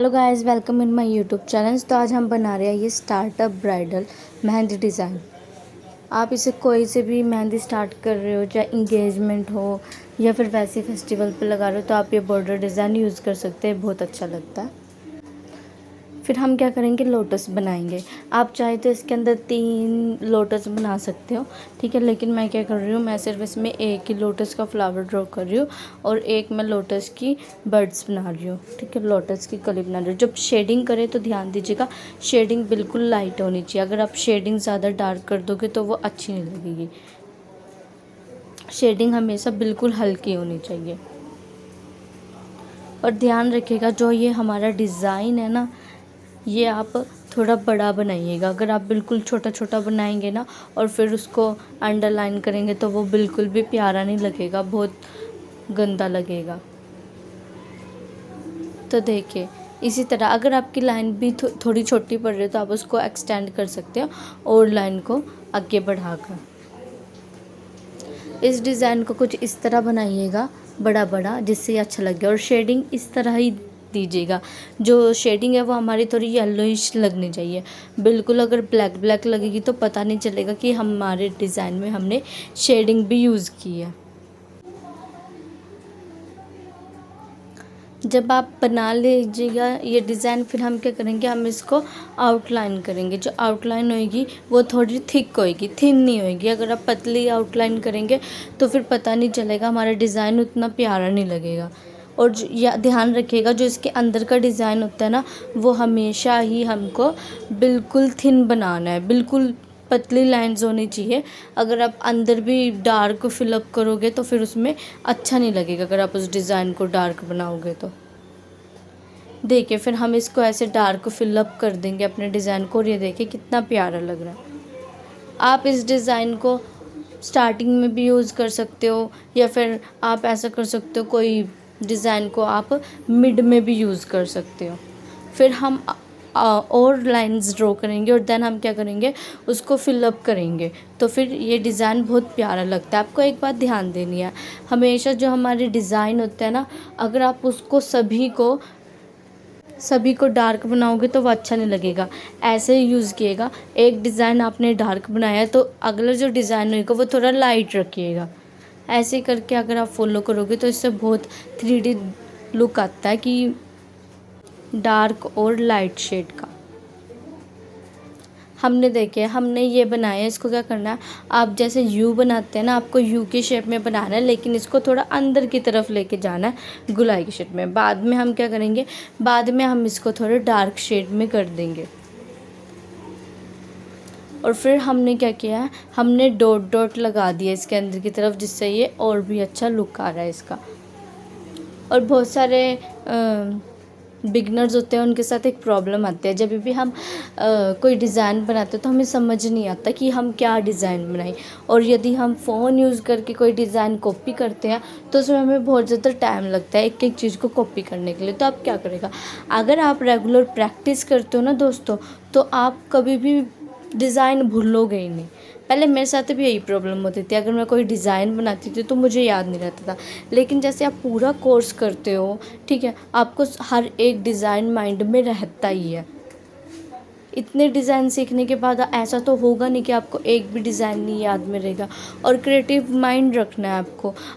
Hello guys, welcome in my YouTube channel. तो आज हम बना रहे हैं ये स्टार्टअप ब्राइडल मेहंदी डिज़ाइन। आप इसे कोई से भी मेहंदी स्टार्ट कर रहे हो, चाहे इंगेजमेंट हो या फिर वैसे फेस्टिवल पे लगा रहे हो, तो आप ये बॉर्डर डिज़ाइन यूज़ कर सकते हैं। बहुत अच्छा लगता है। फिर हम क्या करेंगे, लोटस बनाएंगे। आप चाहे तो इसके अंदर 3 लोटस बना सकते हो, ठीक है। लेकिन मैं क्या कर रही हूँ, मैं सिर्फ इसमें एक ही लोटस का फ्लावर ड्रॉ कर रही हूँ और एक मैं लोटस की बर्ड्स बना रही हूँ, ठीक है। लोटस की कली बना रही हूँ। जब शेडिंग करें तो ध्यान दीजिएगा, शेडिंग बिल्कुल लाइट होनी चाहिए। अगर आप शेडिंग ज़्यादा डार्क कर दोगे तो वो अच्छी नहीं लगेगी। शेडिंग हमेशा बिल्कुल हल्की होनी चाहिए। और ध्यान रखिएगा, जो ये हमारा डिज़ाइन है ना, ये आप थोड़ा बड़ा बनाइएगा। अगर आप बिल्कुल छोटा छोटा बनाएंगे ना और फिर उसको अंडरलाइन करेंगे तो वो बिल्कुल भी प्यारा नहीं लगेगा, बहुत गंदा लगेगा। तो देखिए, इसी तरह अगर आपकी लाइन भी थोड़ी छोटी पड़ रही है तो आप उसको एक्सटेंड कर सकते हो और लाइन को आगे बढ़ाकर। इस डिज़ाइन को कुछ इस तरह बनाइएगा, बड़ा बड़ा, जिससे अच्छा लगे। और शेडिंग इस तरह ही दीजिएगा। जो शेडिंग है वो हमारी थोड़ी येलोइश लगनी चाहिए। बिल्कुल अगर ब्लैक ब्लैक लगेगी तो पता नहीं चलेगा कि हमारे डिज़ाइन में हमने शेडिंग भी यूज़ की है। जब आप बना लीजिएगा ये डिज़ाइन, फिर हम क्या करेंगे, हम इसको आउटलाइन करेंगे। जो आउटलाइन होएगी वो थोड़ी थिक होएगी, थिन नहीं होएगी। अगर आप पतली आउटलाइन करेंगे तो फिर पता नहीं चलेगा, हमारा डिज़ाइन उतना प्यारा नहीं लगेगा। और या ध्यान रखिएगा, जो इसके अंदर का डिज़ाइन होता है ना, वो हमेशा ही हमको बिल्कुल थिन बनाना है, बिल्कुल पतली लाइंस होनी चाहिए। अगर आप अंदर भी डार्क फिलअप करोगे तो फिर उसमें अच्छा नहीं लगेगा। अगर आप उस डिज़ाइन को डार्क बनाओगे तो देखिए, फिर हम इसको ऐसे डार्क फिलअप कर देंगे अपने डिज़ाइन को। और ये देखिए कितना प्यारा लग रहा है। आप इस डिज़ाइन को स्टार्टिंग में भी यूज़ कर सकते हो, या फिर आप ऐसा कर सकते हो, कोई डिज़ाइन को आप मिड में भी यूज़ कर सकते हो। फिर हम और लाइंस ड्रॉ करेंगे और देन हम क्या करेंगे, उसको फिलअप करेंगे। तो फिर ये डिज़ाइन बहुत प्यारा लगता है। आपको एक बात ध्यान देनी है, हमेशा जो हमारे डिज़ाइन होते हैं ना, अगर आप उसको सभी को डार्क बनाओगे तो वो अच्छा नहीं लगेगा। ऐसे ही यूज़ किएगा। एक डिज़ाइन आपने डार्क बनाया तो अगला जो डिज़ाइन होगा वो थोड़ा लाइट रखिएगा। ऐसे करके अगर आप फॉलो करोगे तो इससे बहुत 3D लुक आता है, कि डार्क और लाइट शेड का। हमने ये बनाया है। इसको क्या करना है, आप जैसे यू बनाते हैं ना, आपको यू की शेप में बनाना है, लेकिन इसको थोड़ा अंदर की तरफ लेके जाना है, गुलाई की शेप में। बाद में हम क्या करेंगे, बाद में हम इसको थोड़े डार्क शेड में कर देंगे। और फिर हमने क्या किया है, हमने डॉट डॉट लगा दिया इसके अंदर की तरफ, जिससे ये और भी अच्छा लुक आ रहा है इसका। और बहुत सारे बिगनर्स होते हैं, उनके साथ एक प्रॉब्लम आती है। जब भी हम कोई डिज़ाइन बनाते हैं तो हमें समझ नहीं आता कि हम क्या डिज़ाइन बनाएं। और यदि हम फ़ोन यूज़ करके कोई डिज़ाइन कॉपी करते हैं तो उसमें हमें बहुत ज़्यादा टाइम लगता है एक एक चीज़ को कॉपी करने के लिए। तो आप क्या करेगा, अगर आप रेगुलर प्रैक्टिस करते हो ना दोस्तों, तो आप कभी भी डिज़ाइन भूलोगे ही नहीं। पहले मेरे साथ भी यही प्रॉब्लम होती थी, अगर मैं कोई डिज़ाइन बनाती थी तो मुझे याद नहीं रहता था। लेकिन जैसे आप पूरा कोर्स करते हो, ठीक है, आपको हर एक डिज़ाइन माइंड में रहता ही है। इतने डिज़ाइन सीखने के बाद ऐसा तो होगा नहीं कि आपको एक भी डिज़ाइन नहीं याद में रहेगा। और क्रिएटिव माइंड रखना है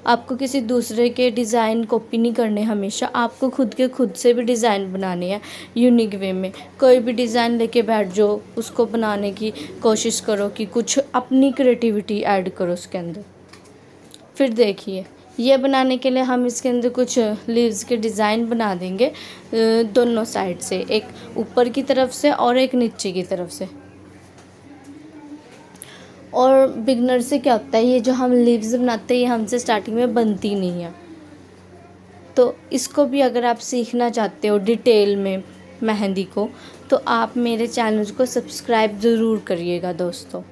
आपको किसी दूसरे के डिज़ाइन कॉपी नहीं करने। हमेशा आपको खुद से भी डिज़ाइन बनाने हैं यूनिक वे में। कोई भी डिज़ाइन लेके बैठ जाओ, उसको बनाने की कोशिश करो कि कुछ अपनी क्रिएटिविटी ऐड करो उसके अंदर। फिर देखिए, ये बनाने के लिए हम इसके अंदर कुछ लीव्स के डिज़ाइन बना देंगे, दोनों साइड से, एक ऊपर की तरफ से और एक नीचे की तरफ से। और बिगनर से क्या होता है, ये जो हम लीव्स बनाते हैं ये हमसे स्टार्टिंग में बनती नहीं है। तो इसको भी अगर आप सीखना चाहते हो डिटेल में मेहंदी को, तो आप मेरे चैनल को सब्सक्राइब ज़रूर करिएगा दोस्तों।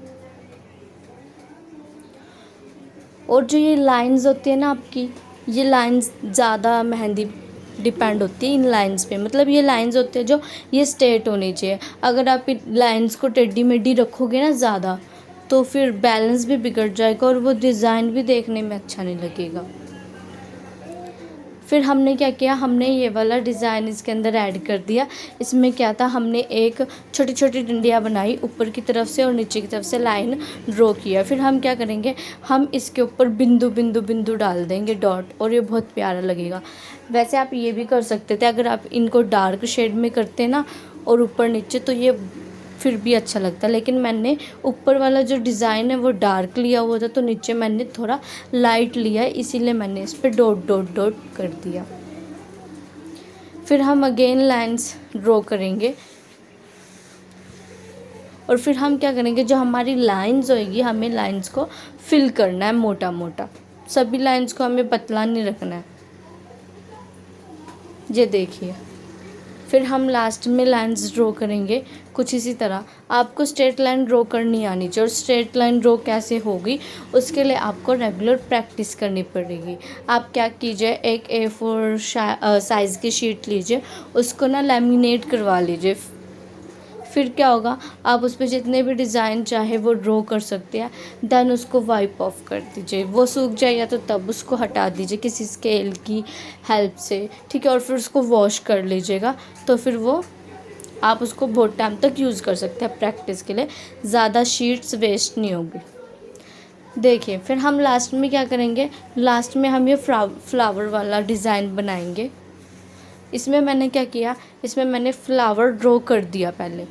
और जो ये लाइंस होती है ना आपकी, ये लाइंस ज़्यादा मेहंदी डिपेंड होती है इन लाइंस पे। मतलब ये लाइंस होते हैं जो ये स्ट्रेट होनी चाहिए। अगर आप इन लाइंस को टेढ़ी मेढ़ी रखोगे ना ज़्यादा, तो फिर बैलेंस भी बिगड़ जाएगा और वो डिज़ाइन भी देखने में अच्छा नहीं लगेगा। फिर हमने क्या किया, हमने ये वाला डिज़ाइन इसके अंदर ऐड कर दिया। इसमें क्या था, हमने एक छोटी छोटी डंडियाँ बनाई ऊपर की तरफ से और नीचे की तरफ से लाइन ड्रॉ किया। फिर हम क्या करेंगे, हम इसके ऊपर बिंदु बिंदु बिंदु डाल देंगे, डॉट, और ये बहुत प्यारा लगेगा। वैसे आप ये भी कर सकते थे, अगर आप इनको डार्क शेड में करते ना और ऊपर नीचे, तो ये फिर भी अच्छा लगता है। लेकिन मैंने ऊपर वाला जो डिज़ाइन है वो डार्क लिया हुआ था, तो नीचे मैंने थोड़ा लाइट लिया है, इसीलिए मैंने इस पर डॉट डॉट डॉट कर दिया। फिर हम अगेन लाइंस ड्रॉ करेंगे और फिर हम क्या करेंगे, जो हमारी लाइंस होएगी, हमें लाइंस को फिल करना है मोटा मोटा। सभी लाइंस को हमें पतला नहीं रखना है। ये देखिए, फिर हम लास्ट में लाइंस ड्रॉ करेंगे कुछ इसी तरह। आपको स्ट्रेट लाइन ड्रॉ करनी आनी चाहिए, और स्ट्रेट लाइन ड्रॉ कैसे होगी उसके लिए आपको रेगुलर प्रैक्टिस करनी पड़ेगी। आप क्या कीजिए, एक A4 साइज़ की शीट लीजिए, उसको ना लैमिनेट करवा लीजिए। फिर क्या होगा, आप उस पर जितने भी डिज़ाइन चाहे वो ड्रॉ कर सकते हैं। देन उसको वाइप ऑफ कर दीजिए, वो सूख जाए या तो तब उसको हटा दीजिए किसी स्केल की हेल्प से, ठीक है। और फिर उसको वॉश कर लीजिएगा, तो फिर वो आप उसको बहुत टाइम तक यूज़ कर सकते हैं प्रैक्टिस के लिए, ज़्यादा शीट्स वेस्ट नहीं होगी। देखिए, फिर हम लास्ट में क्या करेंगे, लास्ट में हम ये फ्लावर वाला डिज़ाइन बनाएंगे। इसमें मैंने क्या किया, इसमें मैंने फ्लावर ड्रॉ कर दिया पहले।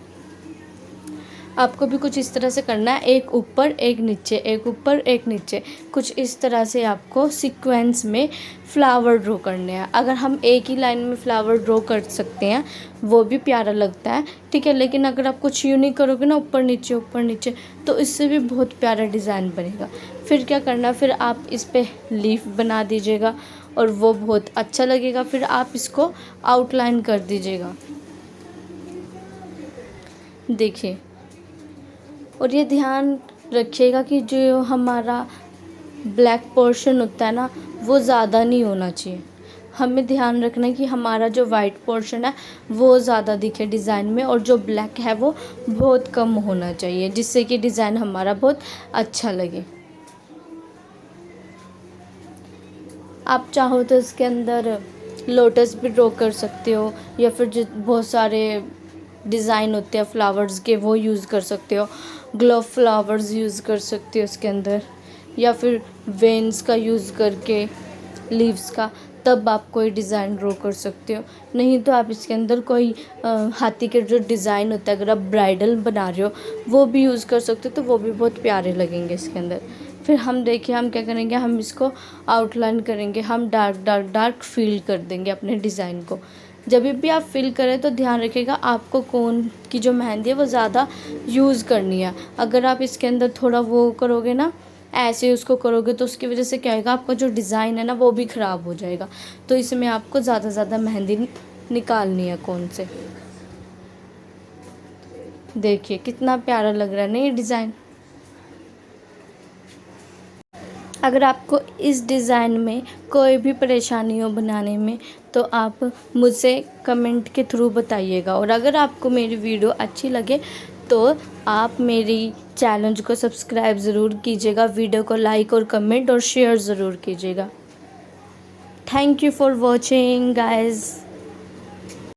आपको भी कुछ इस तरह से करना है, एक ऊपर एक नीचे, एक ऊपर एक नीचे, कुछ इस तरह से आपको सीक्वेंस में फ्लावर ड्रॉ करने हैं। अगर हम एक ही लाइन में फ्लावर ड्रॉ कर सकते हैं वो भी प्यारा लगता है, ठीक है। लेकिन अगर आप कुछ यूनिक करोगे ना, ऊपर नीचे, तो इससे भी बहुत प्यारा डिज़ाइन बनेगा। फिर क्या करना, फिर आप इस पर लीफ बना दीजिएगा और वो बहुत अच्छा लगेगा। फिर आप इसको आउटलाइन कर दीजिएगा, देखिए। और ये ध्यान रखिएगा कि जो हमारा ब्लैक पोर्शन होता है ना, वो ज़्यादा नहीं होना चाहिए। हमें ध्यान रखना है कि हमारा जो वाइट पोर्शन है वो ज़्यादा दिखे डिज़ाइन में, और जो ब्लैक है वो बहुत कम होना चाहिए, जिससे कि डिज़ाइन हमारा बहुत अच्छा लगे। आप चाहो तो इसके अंदर लोटस भी ड्रॉ कर सकते हो, या फिर जो बहुत सारे डिज़ाइन होते हैं फ्लावर्स के वो यूज़ कर सकते हो। ग्लोव फ्लावर्स यूज़ कर सकते हो इसके अंदर, या फिर वेन्स का यूज़ करके लीव्स का, तब आप कोई डिज़ाइन ड्रॉ कर सकते हो। नहीं तो आप इसके अंदर कोई हाथी के जो डिज़ाइन होता है, अगर आप ब्राइडल बना रहे हो वो भी यूज़ कर सकते हो, तो वो भी बहुत प्यारे लगेंगे इसके अंदर। फिर हम देखिए, हम क्या करेंगे, हम इसको आउटलाइन करेंगे, हम डार्क डार्क डार्क फील कर देंगे अपने डिज़ाइन को। जब भी आप फिल करें तो ध्यान रखिएगा आपको कोन की जो मेहंदी है वो ज़्यादा यूज़ करनी है। अगर आप इसके अंदर थोड़ा वो करोगे ना, ऐसे उसको करोगे, तो उसकी वजह से क्या होगा, आपका जो डिज़ाइन है ना वो भी ख़राब हो जाएगा। तो इसमें आपको ज़्यादा मेहंदी निकालनी है कोन से। देखिए कितना प्यारा लग रहा है ना ये डिज़ाइन। अगर आपको इस डिज़ाइन में कोई भी परेशानी हो बनाने में, तो आप मुझसे कमेंट के थ्रू बताइएगा। और अगर आपको मेरी वीडियो अच्छी लगे तो आप मेरी चैनल को सब्सक्राइब ज़रूर कीजिएगा, वीडियो को लाइक और कमेंट और शेयर ज़रूर कीजिएगा। Thank you for watching guys.